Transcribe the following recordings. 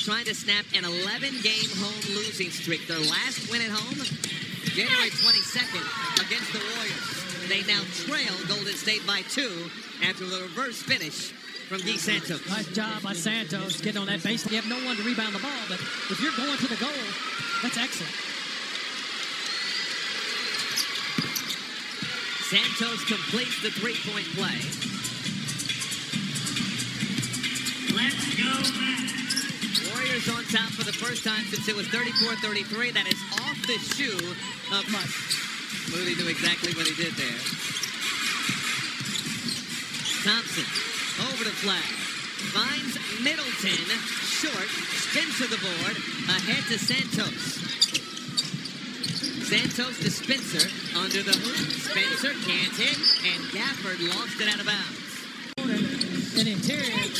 trying to snap an 11-game home losing streak. Their last win at home, January 22nd, against the Warriors. They now trail Golden State by 2 after the reverse finish from Guy Santos. Nice job by Santos getting on that baseline. You have no one to rebound the ball, but if you're going to the goal, that's excellent. Santos completes the three-point play. Let's go, man. Warriors on top for the first time since it was 34-33. That is off the shoe of Moody knew exactly what he did there. Thompson over the flag. Finds Middleton. Short. Spins to the board. Ahead to Santos. Santos to Spencer. Under the hoop. Spencer can't hit. And Gafford lost it out of bounds. In the interior.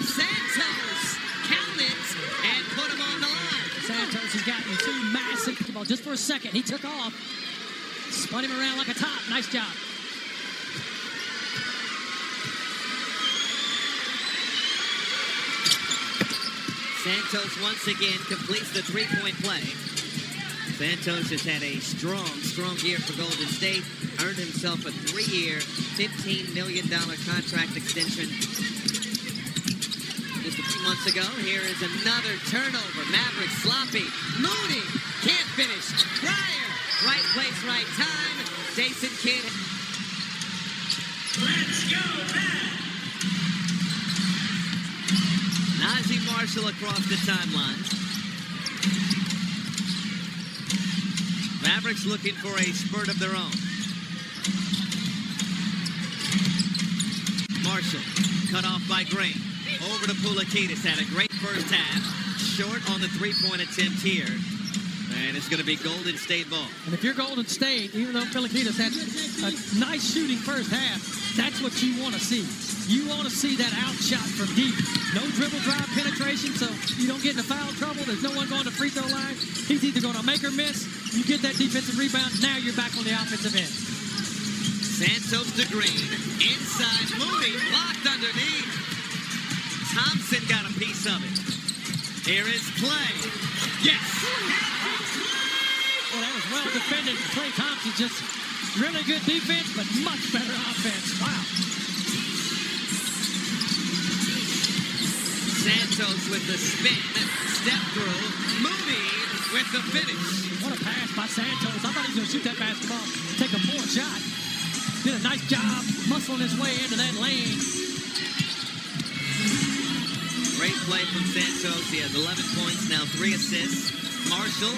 Santos. Count it. And put him on the line. Santos has gotten two massive balls just for a second. He took off. Spun him around like a top. Nice job. Santos once again completes the three-point play. Santos has had a strong year for Golden State. Earned himself a 3-year, $15 million contract extension. Just a few months ago, here is another turnover. Mavericks sloppy. Moody can't finish. Pryor, right place, right time. Jason Kidd. Let's go, man. Najee Marshall across the timeline. Mavericks looking for a spurt of their own. Marshall cut off by Green. Over to Pulakidis. Had a great first half. Short on the three-point attempt here. And it's going to be Golden State ball. And if you're Golden State, even though Pulakidis had a nice shooting first half, that's what you want to see. You want to see that out shot from deep. No dribble drive penetration, so you don't get into foul trouble. There's no one going to free throw line. He's either going to make or miss. You get that defensive rebound. Now you're back on the offensive end. Santos to Green. Inside Moody. Blocked underneath. Thompson got a piece of it. Here is Clay. Yes! Well, that was well defended. Klay Thompson just really good defense, but much better offense. Wow. Santos with the spin, step through, Moody with the finish. What a pass by Santos. I thought he was going to shoot that basketball, take a poor shot. Did a nice job muscling his way into that lane. Great play from Santos. He has 11 points, now 3 assists. Marshall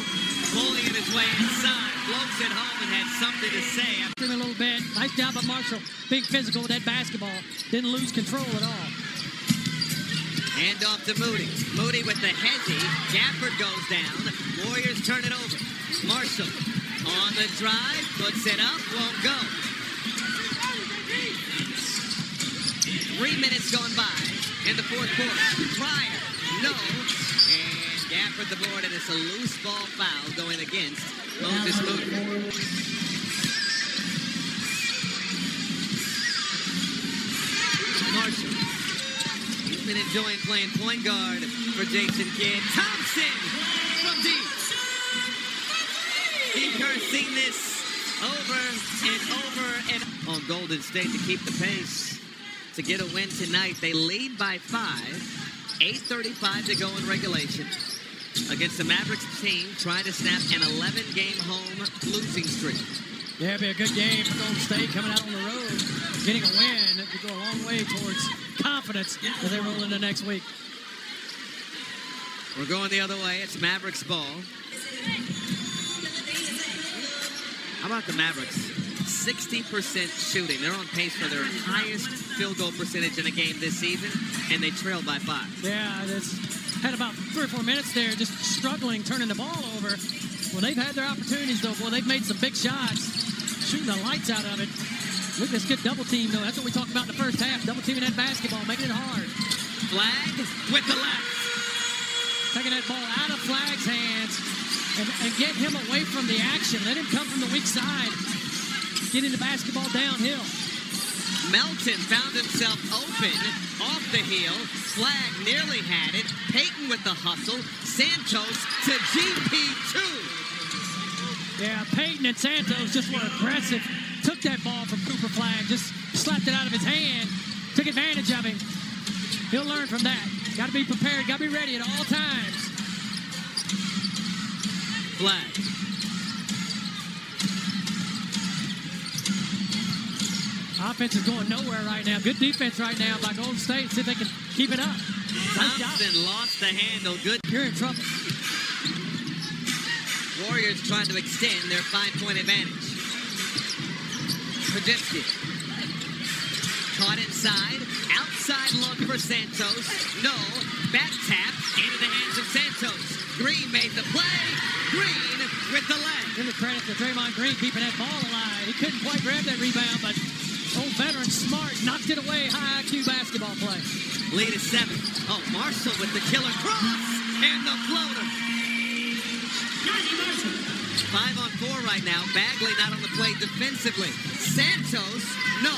pulling his way inside, floats it home and had something to say. A little bit. Nice job by Marshall, being physical with that basketball. Didn't lose control at all. Hand off to Moody. Moody with the hezzy. Gafford goes down. Warriors turn it over. Marshall on the drive. Puts it up. Won't go. 3 minutes gone by in the fourth quarter. Pryor. No. And Gafford the board, and it's a loose ball foul going against Moses Moody. Marshall. Been enjoying playing point guard for Jason Kidd. Thompson from deep. Steve Kerr seen this over and on Golden State to keep the pace to get a win tonight. They lead by 5. 8:35 to go in regulation against the Mavericks team trying to snap an 11-game home losing streak. Yeah, it'll be a good game for Golden State coming out on the road. Getting a win, it could go a long way towards confidence as they roll into next week. We're going the other way. It's Mavericks ball. How about the Mavericks? 60% shooting. They're on pace for their highest field goal percentage in a game this season, and they trailed by 5. Yeah, that's had about 3 or 4 minutes there just struggling, turning the ball over. Well, they've had their opportunities, though. Boy, they've made some big shots, shooting the lights out of it. Look at this good double team, though. That's what we talked about in the first half. Double teaming that basketball, making it hard. Flag with the left. Taking that ball out of Flag's hands and get him away from the action. Let him come from the weak side. Getting the basketball downhill. Melton found himself open off the heel. Flag nearly had it. Payton with the hustle. Santos to GP2. Yeah, Payton and Santos just were aggressive. Took that ball from Cooper Flag, just slapped it out of his hand. Took advantage of him. He'll learn from that. Got to be prepared. Got to be ready at all times. Flag. Offense is going nowhere right now. Good defense right now by Golden State. See if they can keep it up. Nice job. Thompson lost the handle. Good. You're in trouble. Warriors trying to extend their 5-point advantage. Podolski. Caught inside. Outside look for Santos. No. Back tap into the hands of Santos. Green made the play. Green with the leg. Give the credit to Draymond Green keeping that ball alive. He couldn't quite grab that rebound, but old veteran Smart knocked it away. High IQ basketball play. Lead is 7. Oh, Marshall with the killer cross and the floater. 5 on 4 right now. Bagley not on the play defensively. Santos, no.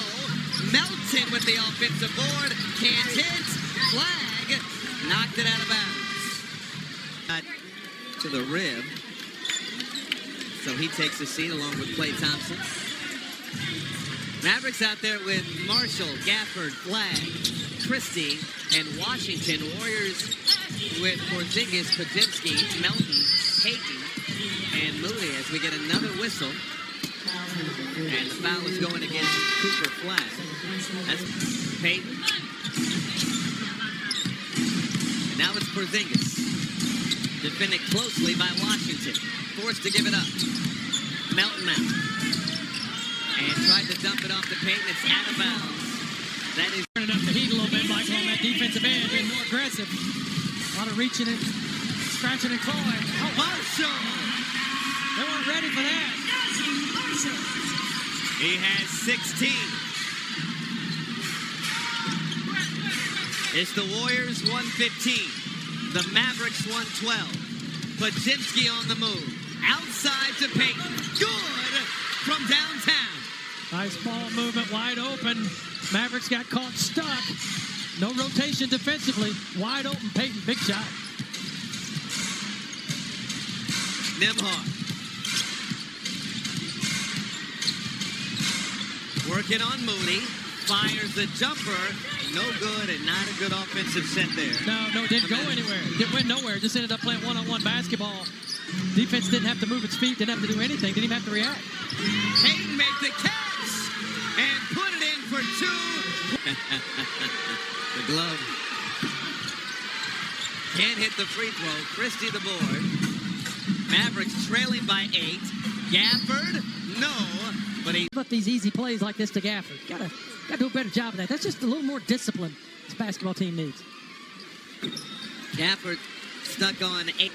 Melton with the offensive board. Can't hit. Flag knocked it out of bounds. To the rib. So he takes a seat along with Klay Thompson. Mavericks out there with Marshall, Gafford, Flag, Christie, and Washington. Warriors with Porzingis, Podolski, Melton, Payton, and Moody as we get another whistle. And the foul is going against Cooper Flag. That's Payton. And now it's Porzingis. Defended closely by Washington. Forced to give it up. Melton out. And tried to dump it off to Payton. It's out of bounds. That is Turning up the heat a little bit, Michael, on that defensive end. Being more aggressive. A lot of reaching and scratching and clawing. Oh, Marshall. they weren't ready for that. He has 16. It's the Warriors 115. The Mavericks 112. Podolski on the move. Outside to Payton. Good from downtown. Nice ball movement, wide open. Mavericks got caught stuck. No rotation defensively. Wide open, Payton, big shot. Nembhard. Working on Moody. Fires the jumper. No good and not a good offensive set there. No, didn't go anywhere. It went nowhere. Just ended up playing one-on-one basketball. Defense didn't have to move its feet, didn't have to do anything, didn't even have to react. Payton made the catch and put it in for 2. The glove. Can't hit the free throw. Christie the board. Mavericks trailing by 8. Gafford, no. But he But these easy plays like this to Gafford. Gotta do a better job of that. That's just a little more discipline this basketball team needs. Gafford stuck on 8.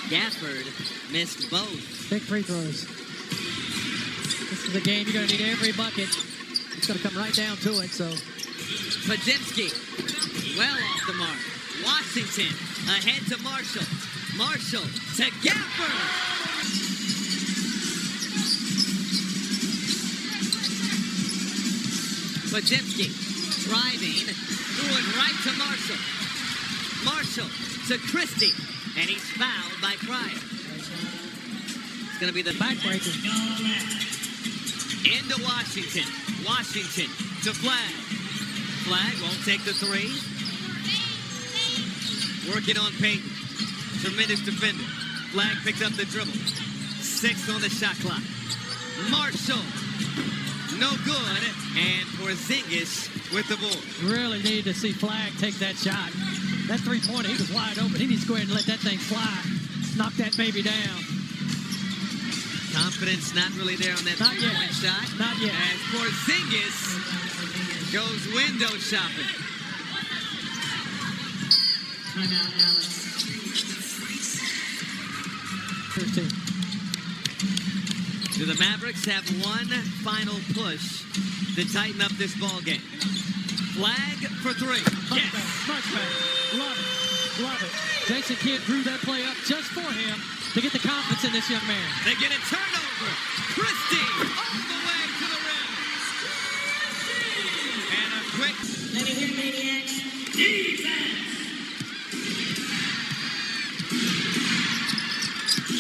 Gafford missed both. Big free throws. This is a game you're going to need every bucket. It's going to come right down to it, so. Podolski, well off the mark. Washington ahead to Marshall. Marshall to Gafford. Podolski driving, threw it right to Marshall. Marshall to Christie, and he's fouled by Pryor. It's going to be the Backbreaker. into Washington. Washington to Flag. Flag won't take the 3. Working on Payton. Tremendous defender. Flag picks up the dribble. 6 on the shot clock. Marshall. No good. And Porzingis with the ball. Really need to see Flag take that shot. That three-pointer, he was wide open. He needs to go ahead and let that thing fly. Knock that baby down. Confidence not really there on that Not yet. three-point shot. Not yet. As Porzingis goes window shopping. First team. Do the Mavericks have one final push to tighten up this ball game? Flag for 3. Much Yes. better. Much better. Love it. Love it. Jason Kidd drew that play up just for him. to get the confidence in this young man. They get a turnover. Christie all the way to the rim. And a quick. Let me hear Maniacs. Defense.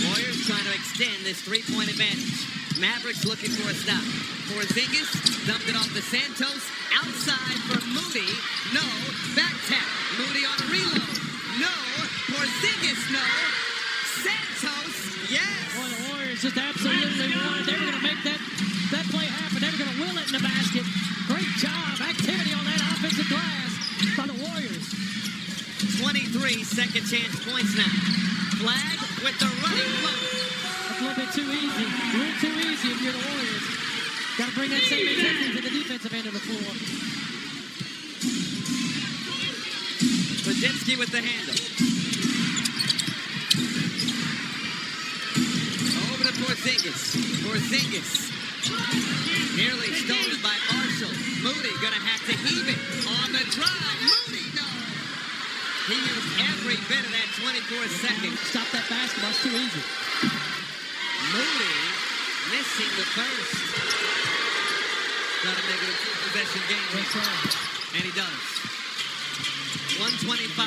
Warriors trying to extend this three-point advantage. Mavericks looking for a stop. Porzingis dumped it off to Santos. Outside for Moody. No. Back tap. Moody on a reload. No. Porzingis, no. Santos, yes. Boy, the Warriors just absolutely wanted. They were going to make that play happen. They were going to will it in the basket. Great job. Activity on that offensive glass by the Warriors. 23 second chance points now. Flag with the running flow. That's a little bit too easy. A little too easy if you're the Warriors. Got to bring that same intensity to the defensive end of the floor. Podziemski with the handle. Over to Porzingis. Porzingis. Nearly stolen by Marshall. Moody gonna have to heave it on the drive. Moody, no. He used every bit of that 24 seconds. Stop that basketball. It's too easy. Moody missing the first. Got to make it a two-possession game. That's right. And he does. 125,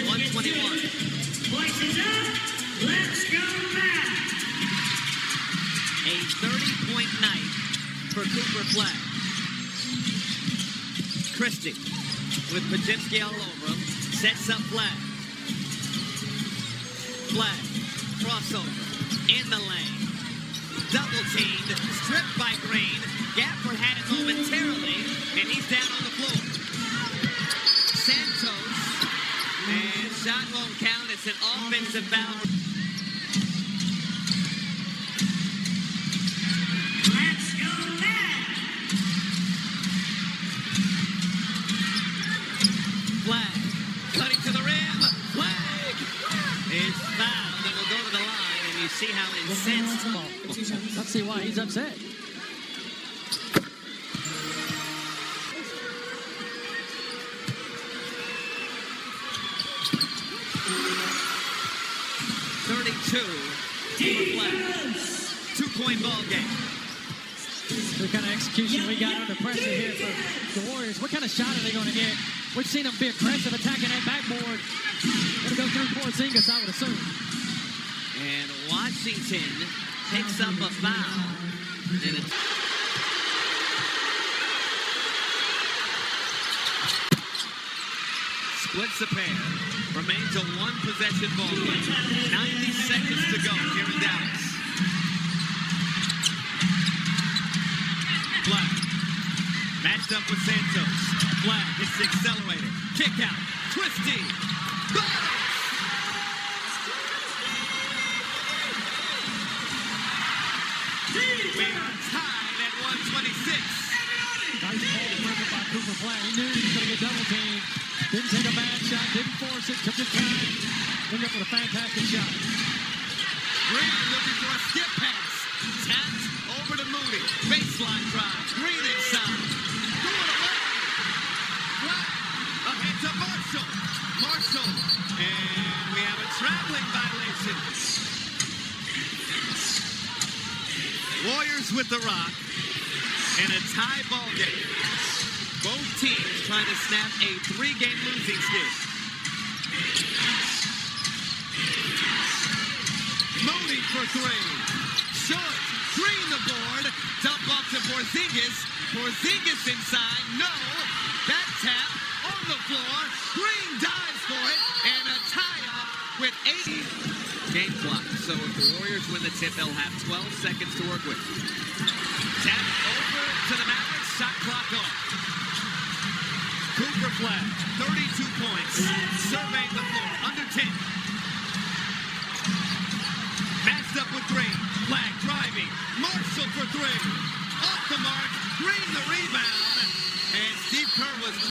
121. Voices up. Let's go back. A 30-point night for Cooper Flag. Christie with Podziemski all over him. Sets up Flag. Flag. Crossover. In the lane. Double teamed. Stripped by Green. Gafford had it momentarily. And he's down on the floor. Santos. And shot won't count. It's an offensive foul. Let's go back. Flag. Cutting to the rim. Flag is fouled and will go to the line. And you see how incensed. Let's see why he's upset. Two-point ball game. The kind of execution we got under pressure here for the Warriors. What kind of shot are they going to get? We've seen them be aggressive attacking that backboard. Going to go through Porzingis, I would assume. And Washington picks up a foul. And it's splits the pair. Remains a one-possession ball game. 90 seconds to go here in Dallas. Black. Matched up with Santos. Black hits the accelerator. Kick out. Twisty. Bottom. We are tied at 126. Nice ball delivered by Cooper Flag. He knew he was going to get double teamed. Didn't take a bad shot. Didn't force it. Took his time. Ended up with a fantastic shot. Green looking for a skip pass. Tapped over to Moody. Baseline drive. Green inside. Going away. Flat. Ahead to Marshall. Marshall. And we have a traveling violation. Warriors with the rock. And a tie ball game. Both teams trying to snap a three-game losing skid. Moody for three. Short. Green the board. Dump off to Porzingis. Porzingis inside. No. Back tap on the floor. Green dives for it. And a tie-up with 80. Game clock. So if the Warriors win the tip, they'll have 12 seconds to work with. Tap over to the Mavericks. Shot clock off. Cooper Flag, 32 points. Surveying the floor. Under 10. Matched up with Green. Flag driving. Marshall for three. Off the mark. Green the rebound.